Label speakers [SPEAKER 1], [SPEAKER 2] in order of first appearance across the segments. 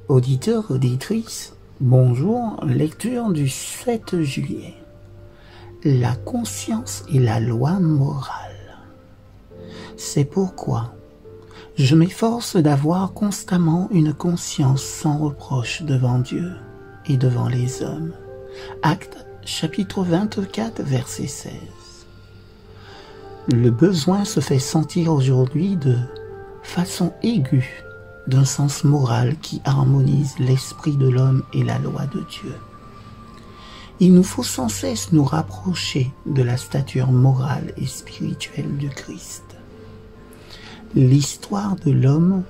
[SPEAKER 1] Auditeurs, auditrices, bonjour, lecture du 7 juillet. La conscience et la loi morale. C'est pourquoi je m'efforce d'avoir constamment une conscience sans reproche devant Dieu et devant les hommes. Actes chapitre 24, verset 16. Le besoin se fait sentir aujourd'hui de façon aiguë d'un sens moral qui harmonise l'esprit de l'homme et la loi de Dieu. Il nous faut sans cesse nous rapprocher de la stature morale et spirituelle du Christ. L'histoire de l'homme,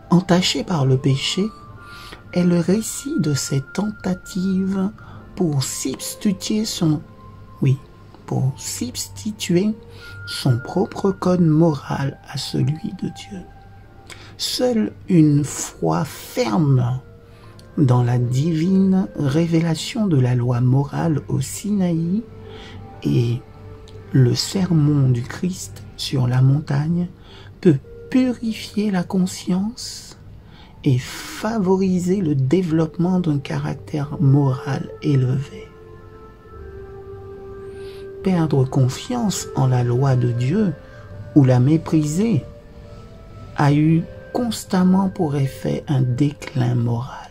[SPEAKER 1] entaché par le péché, est le récit de ses tentatives pour substituer son propre code moral à celui de Dieu. Seule une foi ferme dans la divine révélation de la loi morale au Sinaï et le sermon du Christ sur la montagne peut purifier la conscience et favoriser le développement d'un caractère moral élevé. Perdre confiance en la loi de Dieu ou la mépriser a eu constamment pour effet un déclin moral.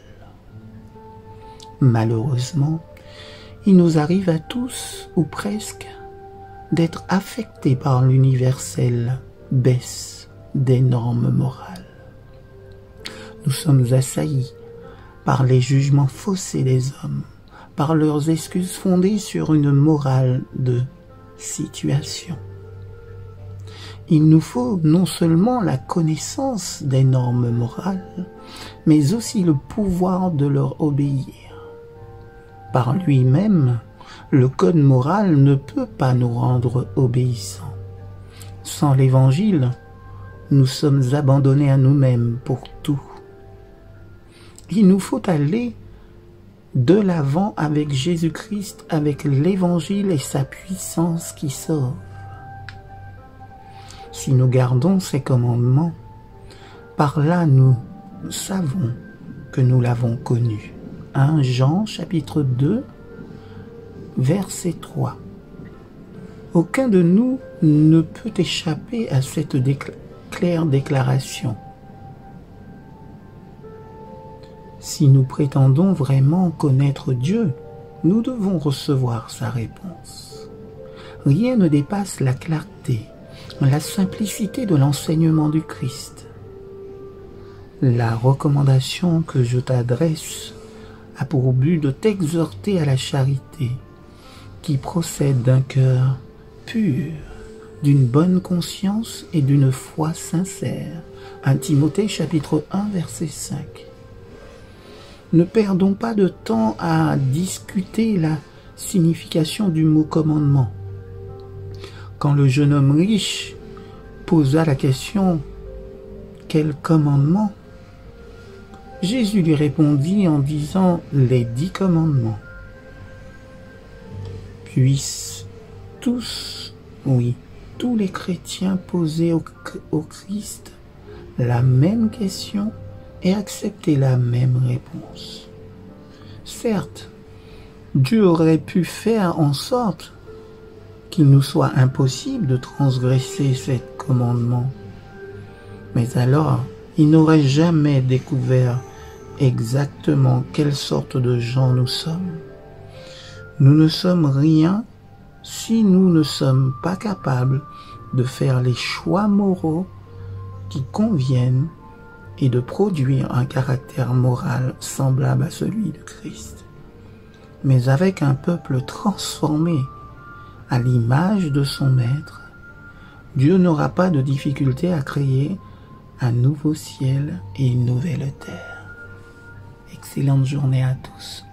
[SPEAKER 1] Malheureusement, il nous arrive à tous, ou presque, d'être affectés par l'universelle baisse des normes morales. Nous sommes assaillis par les jugements faussés des hommes, par leurs excuses fondées sur une morale de situation. Il nous faut non seulement la connaissance des normes morales, mais aussi le pouvoir de leur obéir. Par lui-même, le code moral ne peut pas nous rendre obéissants. Sans l'Évangile, nous sommes abandonnés à nous-mêmes pour tout. Il nous faut aller de l'avant avec Jésus-Christ, avec l'Évangile et sa puissance qui sauve. Si nous gardons ses commandements, par là nous savons que nous l'avons connu. 1 Jean chapitre 2, verset 3. Aucun de nous ne peut échapper à cette claire déclaration. Si nous prétendons vraiment connaître Dieu, nous devons recevoir sa réponse. Rien ne dépasse la clarté, la simplicité de l'enseignement du Christ. La recommandation que je t'adresse a pour but de t'exhorter à la charité qui procède d'un cœur pur, d'une bonne conscience et d'une foi sincère. 1 Timothée chapitre 1 verset 5. Ne perdons pas de temps à discuter la signification du mot commandement. Quand le jeune homme riche posa la question « Quel commandement ?» Jésus lui répondit en disant « Les 10 commandements. » Puissent tous les chrétiens poser au Christ la même question et accepter la même réponse. Certes, Dieu aurait pu faire en sorte qu'il nous soit impossible de transgresser ces commandements. Mais alors, il n'aurait jamais découvert exactement quelle sorte de gens nous sommes. Nous ne sommes rien si nous ne sommes pas capables de faire les choix moraux qui conviennent et de produire un caractère moral semblable à celui de Christ. Mais avec un peuple transformé à l'image de son Maître, Dieu n'aura pas de difficulté à créer un nouveau ciel et une nouvelle terre. Excellente journée à tous.